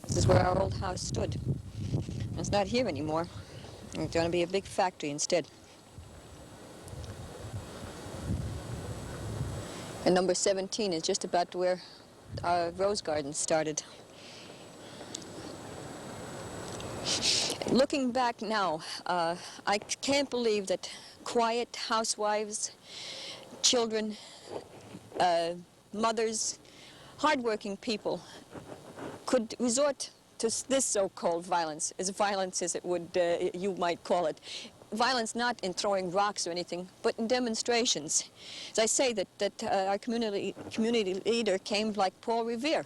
This is where our old house stood. It's not here anymore. It's going to be a big factory instead. And number 17 is just about where our rose garden started. Looking back now, I can't believe that quiet housewives, children, mothers, hardworking people could resort to this so-called violence as it would, you might call it. Violence not in throwing rocks or anything, but in demonstrations. As I say, that our community leader came like Paul Revere.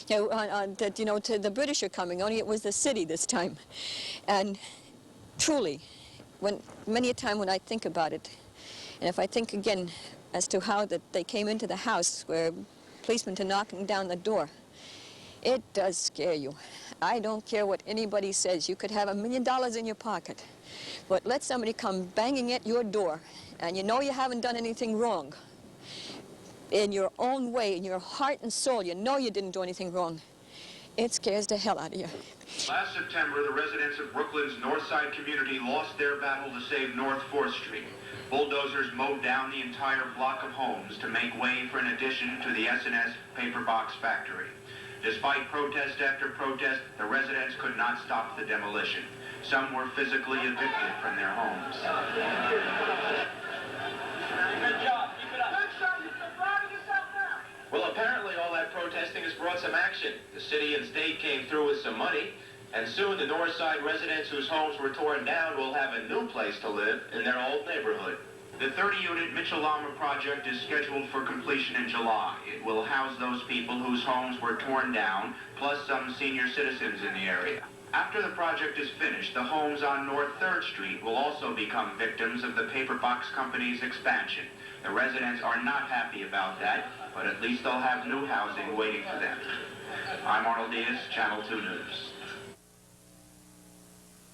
To the British are coming, only it was the city this time. And truly, many a time when I think about it, and if I think again as to how that they came into the house where policemen are knocking down the door, it does scare you. I don't care what anybody says. You could have $1 million in your pocket, but let somebody come banging at your door, and you know you haven't done anything wrong. In your own way, in your heart and soul, you know you didn't do anything wrong. It scares the hell out of you. Last September, the residents of Brooklyn's Northside community lost their battle to save North 4th Street. Bulldozers mowed down the entire block of homes to make way for an addition to the S&S paper box factory. Despite protest after protest, the residents could not stop the demolition. Some were physically evicted from their homes. Good job. Keep it up. Good job. You're proud of yourself now. Well, apparently all that protesting has brought some action. The city and state came through with some money, and soon the Northside residents whose homes were torn down will have a new place to live in their old neighborhood. The 30-unit Mitchell-Lama project is scheduled for completion in July. It will house those people whose homes were torn down, plus some senior citizens in the area. After the project is finished, the homes on North 3rd Street will also become victims of the paper box company's expansion. The residents are not happy about that, but at least they'll have new housing waiting for them. I'm Arnold Diaz, Channel 2 News.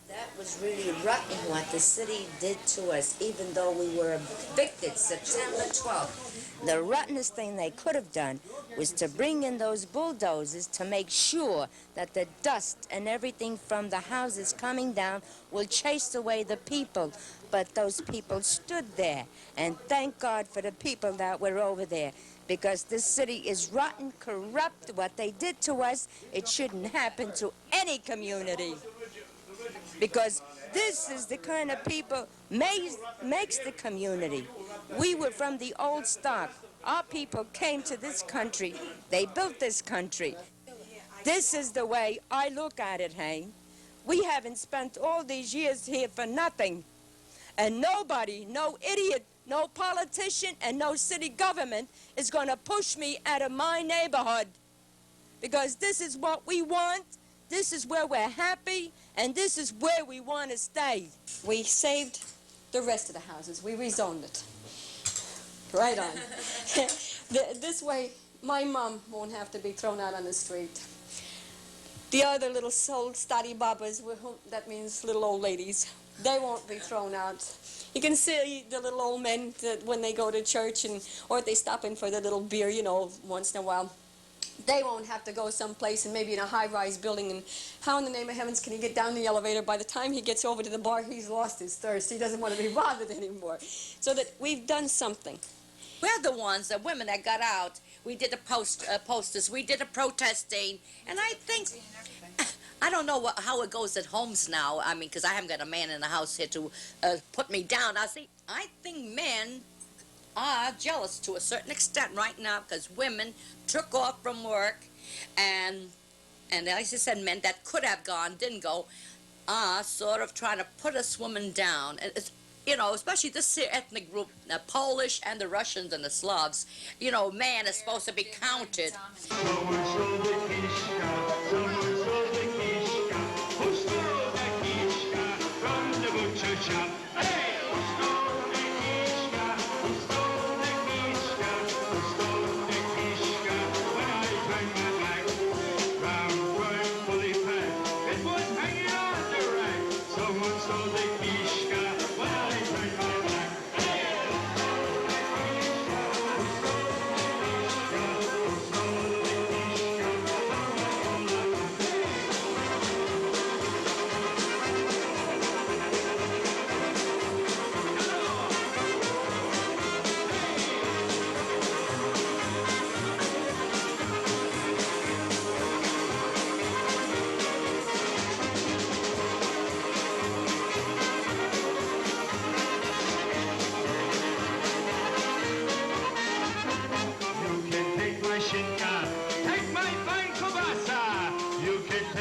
That was really rotten what the city did to us, even though we were evicted September 12th. The rottenest thing they could have done was to bring in those bulldozers to make sure that the dust and everything from the houses coming down will chase away the people. But those people stood there, and thank God for the people that were over there, because this city is rotten, corrupt. What they did to us, it shouldn't happen to any community. Because this is the kind of people makes the community. We were from the old stock. Our people came to this country. They built this country. This is the way I look at it, Hayne. We haven't spent all these years here for nothing. And nobody, no idiot, no politician, and no city government is going to push me out of my neighborhood. Because this is what we want. This is where we're happy, and this is where we want to stay. We saved the rest of the houses. We rezoned it. Right on. This way, my mom won't have to be thrown out on the street. The other little soul study bobbers, that means little old ladies, they won't be thrown out. You can see the little old men that when they go to church, or if they stop in for the little beer, once in a while. They won't have to go someplace and maybe in a high-rise building, and how in the name of heavens can he get down the elevator? By the time he gets over to the bar, he's lost his thirst. He doesn't want to be bothered anymore. So that we've done something. We're the ones, the women that got out. We did the posters, we did the protesting, and I think, I don't know how it goes at homes now. I mean, because I haven't got a man in the house here to put me down. I think men are jealous to a certain extent right now, because women took off from work, and as I said, men that could have gone, didn't go, are sort of trying to put us women down. And it's, especially this ethnic group, the Polish and the Russians and the Slavs, man is supposed to be counted.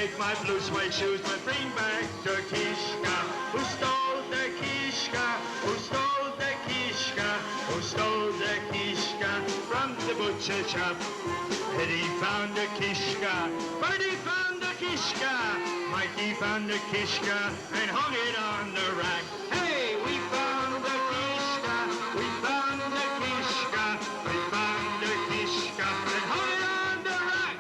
take my blue suede shoes, but bring back the Kishka. Who stole the Kishka? Who stole the Kishka? Who stole the Kishka from the butcher shop? Eddie found the Kishka. Birdie found the Kishka. Mikey found the Kishka and hung it on the rack. Hey, we found the Kishka. We found the Kishka. We found the Kishka and hung it on the rack.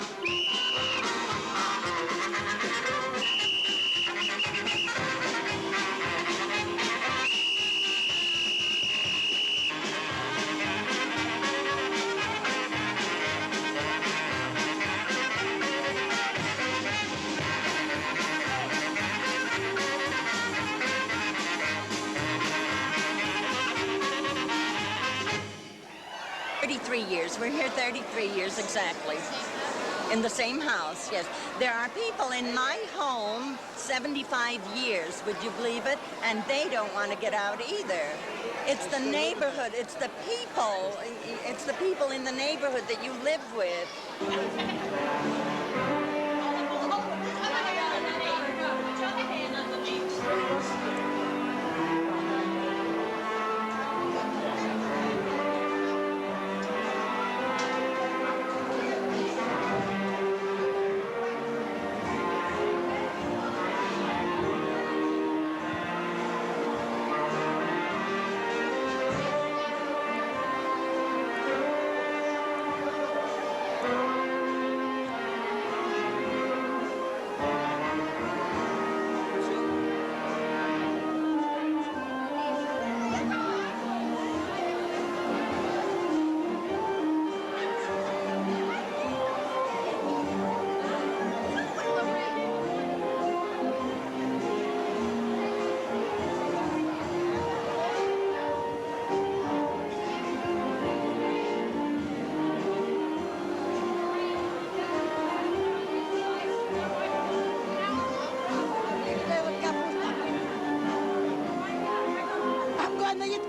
33 years. We're here 33 years exactly. In the same house, yes. There are people in my home 75 years, would you believe it? And they don't want to get out either. It's the neighborhood, it's the people in the neighborhood that you live with.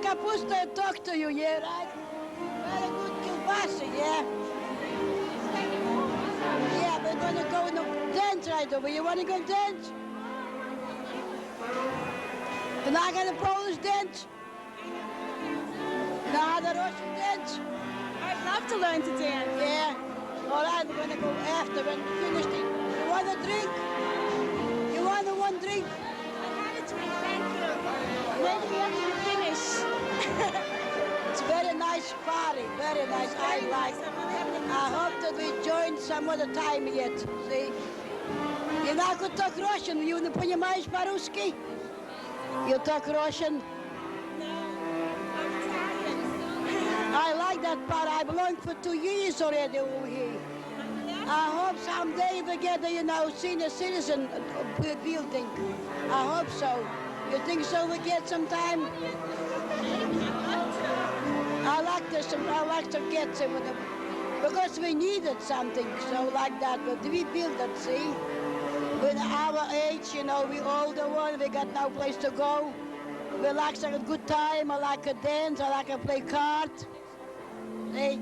Kapusta talk to you, yeah, right? Very good kielbasa, yeah? Yeah, we're gonna go in a dance right over. You wanna go dance? Vandaag gaan de Polish dance. Now the Russian dance. I'd love to learn to dance. Yeah. All right, we're gonna go after when we finish it. You want a drink? You want one drink? I had a drink, thank you. Maybe after we finish. It's very nice party, very nice. I like. I hope that we join some other time yet. See? You not could talk Russian. You не понимаешь по-русски? You talk Russian? No, I'm Italian. I like that part. I belong for 2 years already over here. I hope someday we get a, senior citizen building. I hope so. You think so? We get some time? I like to get some of them because we needed something so like that. But we build it, see? With our age, we older one, we got no place to go. We like to have a good time. I like to dance. I like to play cards. See?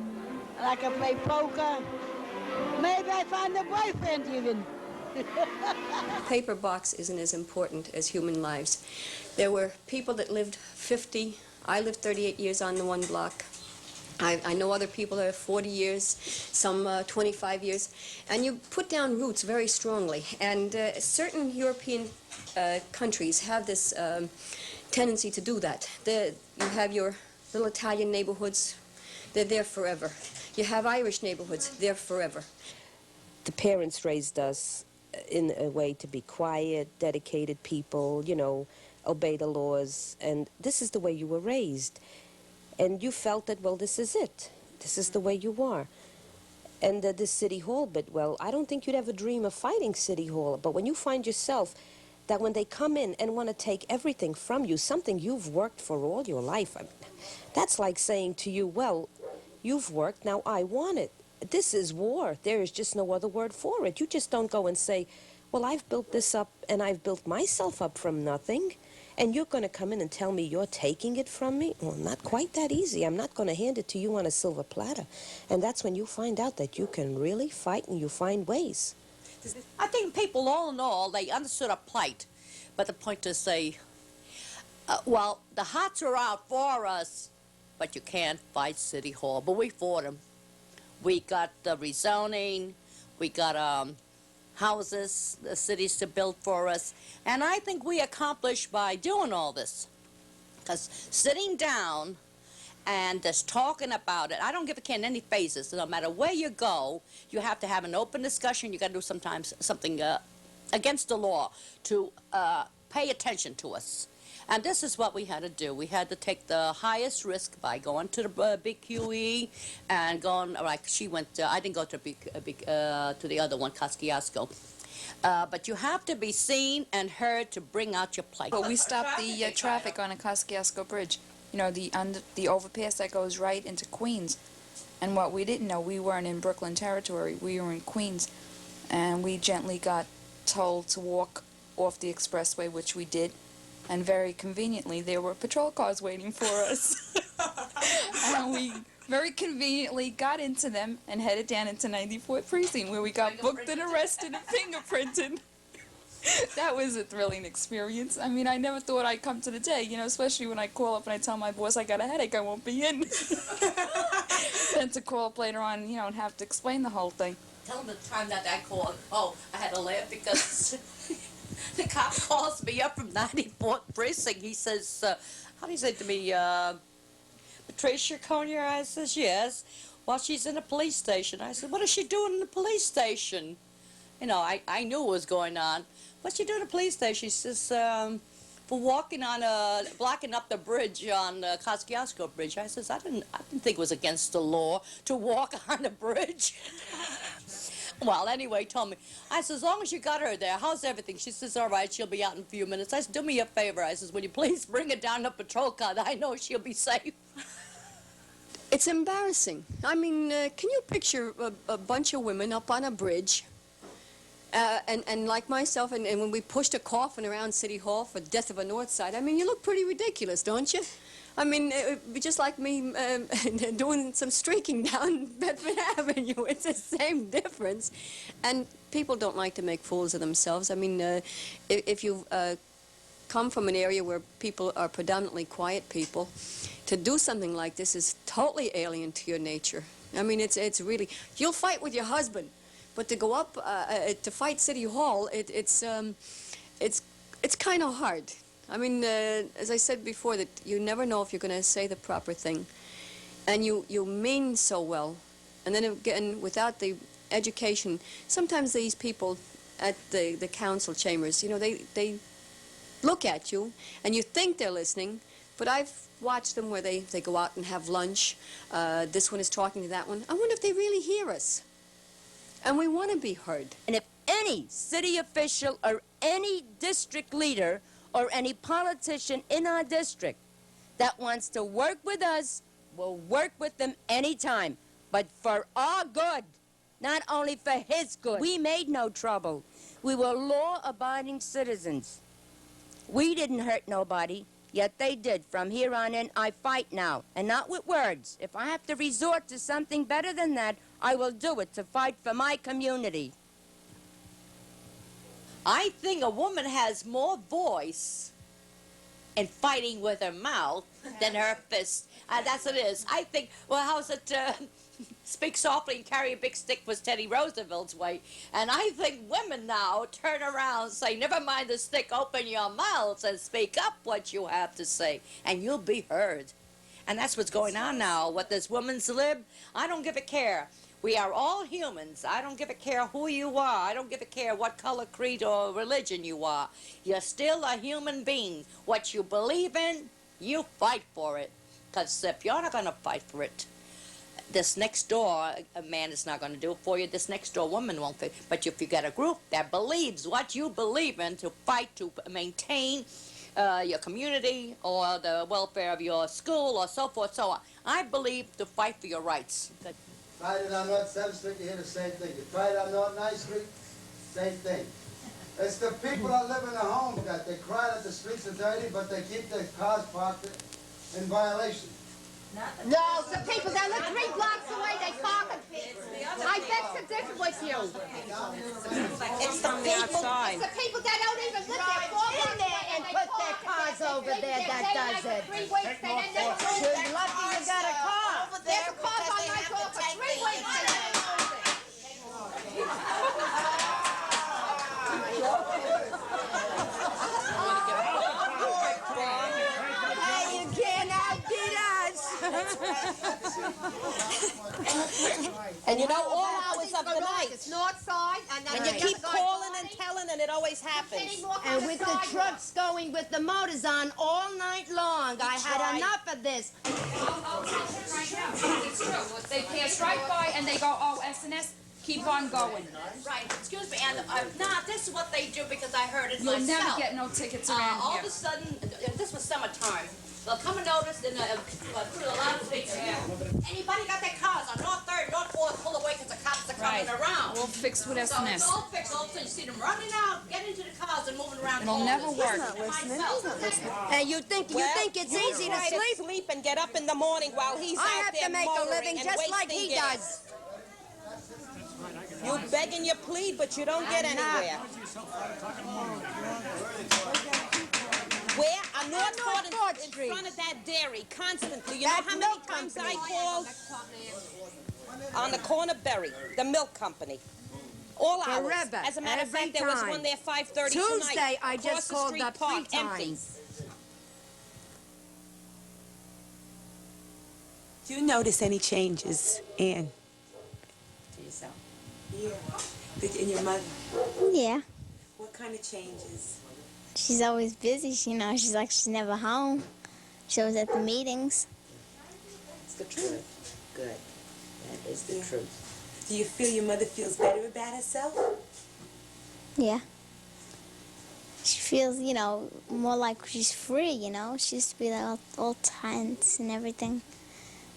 I like to play poker. Maybe I find a boyfriend even. Paper box isn't as important as human lives. There were people that lived 50. I lived 38 years on the one block. I know other people that have 40 years, some 25 years. And you put down roots very strongly. And certain European countries have this tendency to do that. You have your little Italian neighborhoods. They're there forever. You have Irish neighborhoods. They're forever. The parents raised us in a way to be quiet, dedicated people, obey the laws, and this is the way you were raised. And you felt that, well, this is it. This is the way you are. And the City Hall bit, well, I don't think you'd ever dream of fighting City Hall, but when you find yourself that when they come in and want to take everything from you, something you've worked for all your life, that's like saying to you, well, you've worked, now I want it. This is war. There is just no other word for it. You just don't go and say, well, I've built this up and I've built myself up from nothing, and you're going to come in and tell me you're taking it from me? Well, not quite that easy. I'm not going to hand it to you on a silver platter. And that's when you find out that you can really fight and you find ways. I think people, all in all, they understood our plight. But the point is say, well, the hots are out for us, but you can't fight City Hall. But we fought them. We got the rezoning. We got houses, the cities to build for us. And I think we accomplished by doing all this. Because sitting down and just talking about it, I don't give a can any phases. No matter where you go, you have to have an open discussion. You got to do sometimes something against the law to pay attention to us. And this is what we had to do. We had to take the highest risk by going to the big QE and going, like she went, I didn't go to to the other one, Kosciuszko. But you have to be seen and heard to bring out your plight. But we stopped the traffic on a Kosciuszko Bridge. You know, the overpass that goes right into Queens. And what we didn't know, we weren't in Brooklyn territory. We were in Queens. And we gently got told to walk off the expressway, which we did. And very conveniently, there were patrol cars waiting for us. And we very conveniently got into them and headed down into 94th Precinct, where we got booked and arrested and fingerprinted. That was a thrilling experience. I mean, I never thought I'd come to the day, you know, especially when I call up and I tell my boss I got a headache, I won't be in. Then to call up later on, you know, and have to explain the whole thing. Tell them the time that I called. Oh, I had to laugh because the cop calls me up from 94th Precinct. He says, how do you say to me, Patricia Conyer? I says, yes. Well, she's in a police station. I said, what is she doing in the police station? You know, I knew what was going on. What's she doing in the police station? She says, for walking on blocking up the bridge on Kosciuszko Bridge. I says, I didn't think it was against the law to walk on the bridge. Well, anyway, told me. I said, as long as you got her there, how's everything? She says, all right, she'll be out in a few minutes. I said, do me a favor. I says, will you please bring her down the patrol car? I know she'll be safe. It's embarrassing. I mean, can you picture a bunch of women up on a bridge, and like myself, and when we pushed a coffin around City Hall for the death of a Northside, I mean, you look pretty ridiculous, don't you? I mean, it would be just like me doing some streaking down Bedford Avenue. It's the same difference. And people don't like to make fools of themselves. I mean, if you come from an area where people are predominantly quiet people, to do something like this is totally alien to your nature. I mean, it's really, you'll fight with your husband, but to go up to fight City Hall, it's kind of hard. I mean, as I said before, that you never know if you're going to say the proper thing. And you mean so well. And then again, without the education, sometimes these people at the council chambers, you know, they look at you, and you think they're listening, but I've watched them where they go out and have lunch. This one is talking to that one. I wonder if they really hear us. And we want to be heard. And if any city official or any district leader or any politician in our district that wants to work with us, we'll work with them anytime, but for our good, not only for his good. We made no trouble. We were law-abiding citizens. We didn't hurt nobody, yet they did. From here on in, I fight now, and not with words. If I have to resort to something better than that, I will do it to fight for my community. I think a woman has more voice in fighting with her mouth than her fist. That's what it is. I think, well, how's it, speak softly and carry a big stick was Teddy Roosevelt's way. And I think women now turn around and say, never mind the stick, open your mouths and speak up what you have to say, and you'll be heard. And that's what's going on now. What this woman's lib, I don't give a care. We are all humans. I don't give a care who you are. I don't give a care what color, creed, or religion you are. You're still a human being. What you believe in, you fight for it. Because if you're not going to fight for it, this next door a man is not going to do it for you. This next door woman won't fit. But if you get a group that believes what you believe in to fight to maintain your community or the welfare of your school or so forth, so on, I believe to fight for your rights. Tried it on North 7th Street, you hear the same thing. You tried it on North 9th Street, same thing. It's the people that live in the homes that they cry that the streets are dirty, but they keep their cars parked in violation. No, the people that live 3 blocks away, they talking. I bet the difference with you. It's the people. It's the people that don't even live there. 4 blocks in there away, and they put talk their and cars they over live there that They does like it. for 3 weeks, they then never use You're it. lucky you got a car. There's a car on my door for 3 weeks, they never use it. Hey, you can't outbeat us. And you know, all hours of the night. It's Northside, and then And you the keep other guy, calling and Barney, telling, and it always happens. sitting off on And with the sidewalk. trucks going with the motors on all night long, I had enough of this. I'll tell you right now, it's true. They pass right by and they go, oh, S&S, keep on going. Right, excuse me, and nah, this is what they do because I heard it You'll myself. never get no tickets around All here. of a sudden, this was summertime. They'll come and notice and through the loudspeaker here. Anybody got their cars on North 3rd, North 4th, pull away because the cops are coming around. All fixed with So it's S&S. all fixed. All of a sudden you see them running out, getting into the cars and moving around. It'll all never this. work. Listen to myself. And you think it's easy to sleep? Sleep and get up in the morning while he's I out have there to make a motoring living and just like wasting he gas. does. You beg and you plead, but you don't get anywhere. Where? On North Court in front of that dairy, constantly. You know That how many milk times company. I called? On the corner Berry, the milk company. All hours. Forever, As a matter of every fact, there was time. one there 5:30 Tuesday, tonight. I Across just the called street, up 3 parked empty. times. Do you notice any changes, Ann? To yourself. In your mother? Yeah, What kind of changes? she's always busy. You know, she's like she's never home. She was at the meetings. It's the truth. Good. That is the truth. Do you feel your mother feels better about herself? Yeah. She feels, you know, more like she's free, you know. She used to be like all tense and everything.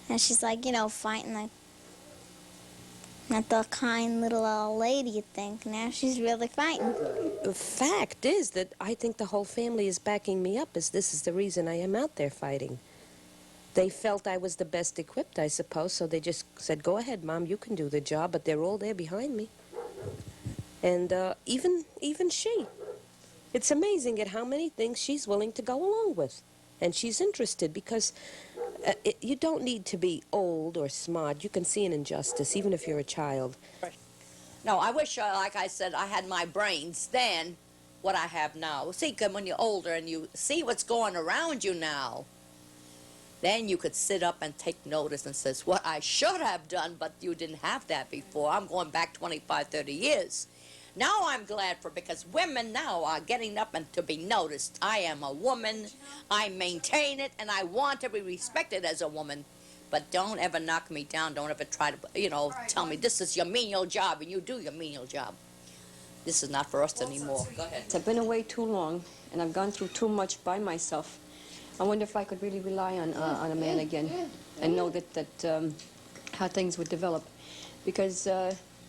And she's like, you know, fighting like not the kind little old lady you think. Now she's really fighting. The fact is that I think the whole family is backing me up, as this is the reason I am out there fighting. They felt I was the best equipped, I suppose, so they just said, go ahead, Mom, you can do the job, but they're all there behind me. And even she. It's amazing at how many things she's willing to go along with. And she's interested because you don't need to be old or smart. You can see an injustice, even if you're a child. No, I wish, like I said, I had my brains then, what I have now. See, when you're older and you see what's going around you now, then you could sit up and take notice and says, what I should have done, but you didn't have that before. I'm going back 25, 30 years. Now I'm glad for, because women now are getting up and to be noticed. I am a woman, I maintain it, and I want to be respected as a woman. But don't ever knock me down, don't ever try to, you know, tell me this is your menial job, and you do your menial job. This is not for us anymore. Go ahead. I've been away too long, and I've gone through too much by myself. I wonder if I could really rely on a man again and know that how things would develop. Because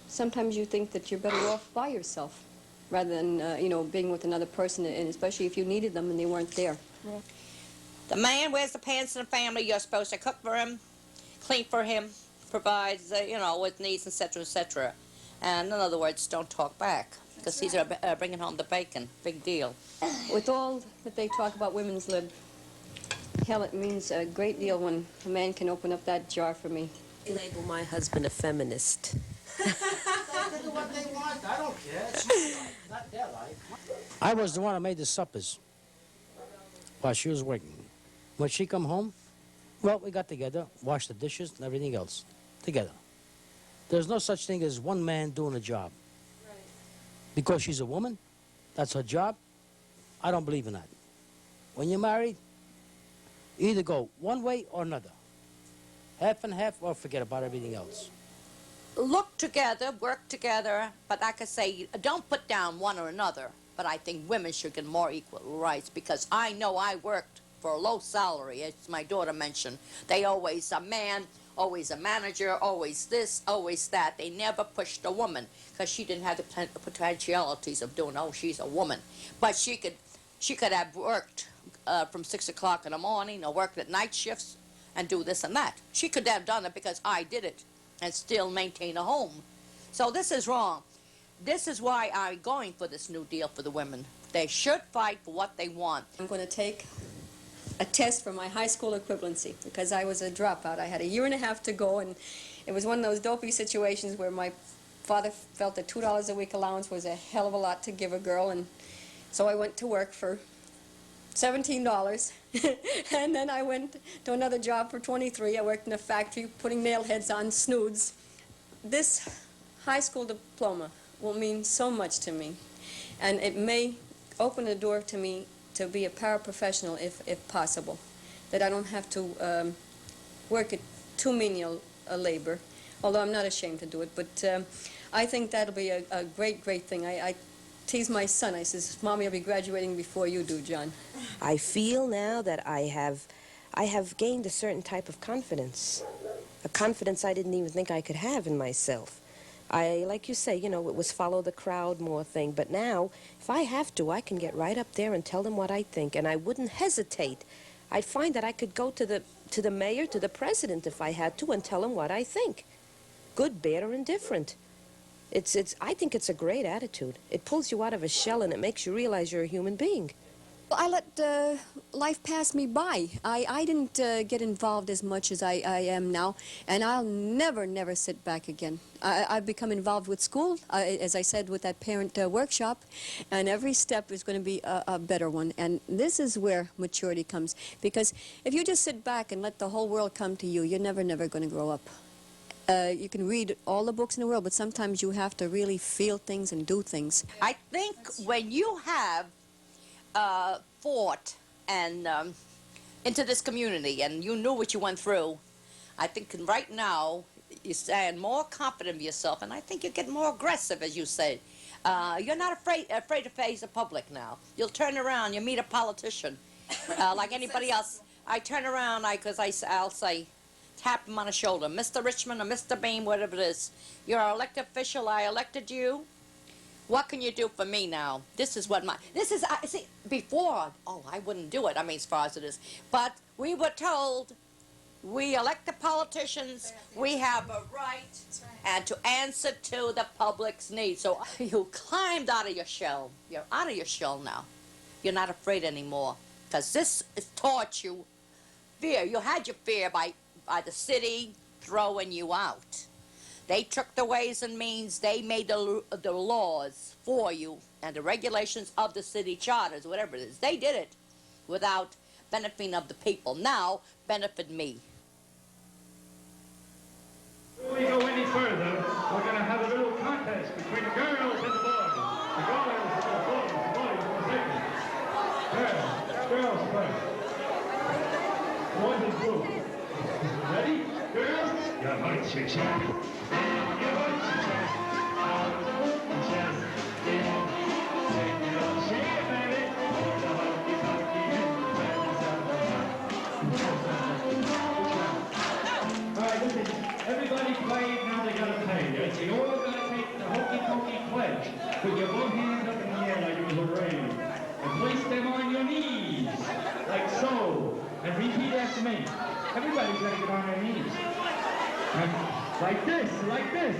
sometimes you think that you're better off by yourself rather than, you know, being with another person, and especially if you needed them and they weren't there. The man wears the pants in the family. You're supposed to cook for him, clean for him, provides, you know, with needs, etc., etc. And in other words, don't talk back, because he's bringing home the bacon. Big deal. With all that they talk about women's lib, hell, it means a great deal when a man can open up that jar for me. Label my husband a feminist. They do what they want. I don't care. It's not their life. I was the one who made the suppers while she was working. When she come home, well, we got together, washed the dishes and everything else together. There's no such thing as one man doing a job. Right. Because she's a woman, that's her job. I don't believe in that. When you're married, you either go one way or another. Half and half, or forget about everything else. Look together, work together, but like I say, don't put down one or another. But I think women should get more equal rights, because I know I worked for a low salary, as my daughter mentioned. They always a man, always a manager, always this, always that. They never pushed a woman, because she didn't have the potentialities of doing, oh, she's a woman. But she could have worked from 6 o'clock in the morning, or worked at night shifts, and do this and that. She could have done it because I did it and still maintain a home. So this is wrong. This is why I'm going for this New Deal for the women. They should fight for what they want. I'm going to take a test for my high school equivalency because I was a dropout. I had a year and a half to go, and it was one of those dopey situations where my father felt that $2 a week allowance was a hell of a lot to give a girl, and so I went to work for $17, and then I went to another job for $23. I worked in a factory putting nail heads on snoods. This high school diploma will mean so much to me, and it may open a door to me to be a paraprofessional if possible, that I don't have to work at too menial a labor, although I'm not ashamed to do it. But I think that'll be a great, great thing. I tease my son. I says, Mommy, I'll be graduating before you do, John. I feel now that I have gained a certain type of confidence, a confidence I didn't even think I could have in myself. Like you say, you know, it was follow the crowd more thing, but now, if I have to, I can get right up there and tell them what I think, and I wouldn't hesitate. I'd find that I could go to the mayor, to the president if I had to, and tell him what I think. Good, bad, or indifferent. I think it's a great attitude. It pulls you out of a shell and it makes you realize you're a human being. Well, I let life pass me by. I didn't get involved as much as I am now, and I'll never, never sit back again. I've become involved with school, as I said, with that parent workshop, and every step is going to be a better one. And this is where maturity comes, because if you just sit back and let the whole world come to you, you're never, never going to grow up. You can read all the books in the world, but sometimes you have to really feel things and do things. I think when you have fought and into this community and you knew what you went through, I think right now you stand more confident of yourself, and I think you get more aggressive, as you said. You're not afraid to face the public now. You'll turn around, you meet a politician, like anybody else. I turn around, I'll say, tap him on the shoulder, Mr. Richmond or Mr. Bean, whatever it is. You're an elected official, I elected you. What can you do for me now? This is see, before, I wouldn't do it, I mean, as far as it is. But we were told, we elected politicians, we have a right and to answer to the public's needs. So you climbed out of your shell. You're out of your shell now. You're not afraid anymore, because this has taught you fear. You had your fear by the city throwing you out. They took the ways and means, they made the laws for you and the regulations of the city charters, whatever it is. They did it without benefiting of the people. Now, benefit me. Before we go any further, we're going to have a little contest between the girls and the boys. The girls and the boys for second. Girls first. Boys and blue. Ready? Girls? Your hearts, your chest. Your hearts, your chest. Your chest. Shake it, baby. The honky tonky and the all right, listen. Everybody played, now they gotta play. You all gotta take the hokey pokey pledge. Put your both hands up in the air like it was a rain. And place them on your knees, like so. And repeat after me. Everybody's got to get on their knees. And like this, like this.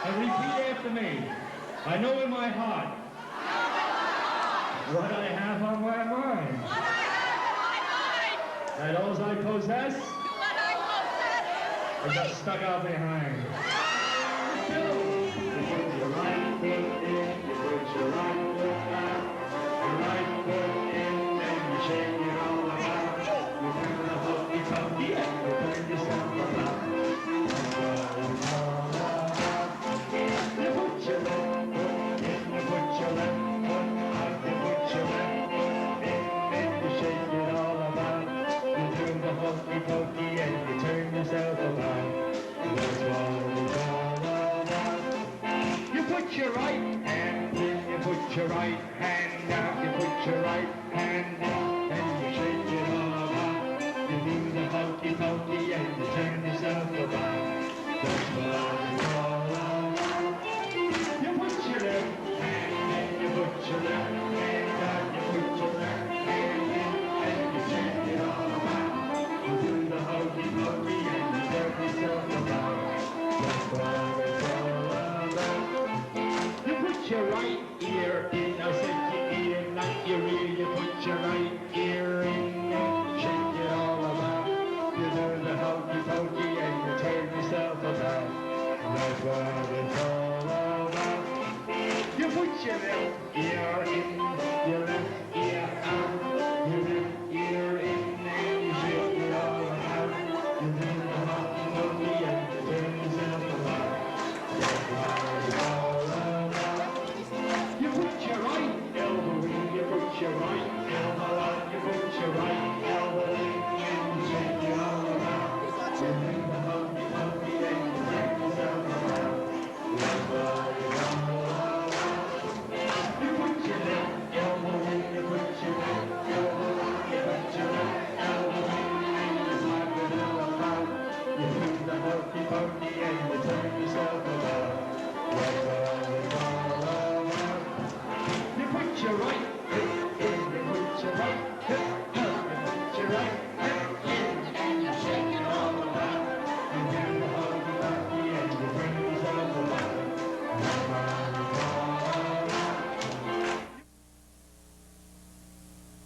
And repeat after me. I know in my heart what I have on my mind. That all I possess is just stuck out behind. You put your right foot in, you put your right foot out, your right foot in, and you shake it all about. You turn the hokey pokey and you turn yourself about. That's what it's all about. You put your left foot in, you put your left foot out, you put your left foot in, and you shake it all about. You turn the hokey pokey and you turn yourself about. That's what it's all about. You put your right hand in, you put your right hand down, you put your right hand in, and you shake it all about. You do the hokey pokey and you turn yourself about. That's what it's all about. You put your left hand in, you put your left hand down, you put your left hand in, and you shake it all about. your right ear in. Now set your ear, not your ear. You put your right ear in. Shake it all about. You do the hokey pokey and you turn yourself about. That's what it's all about. You put your left ear in, your left ear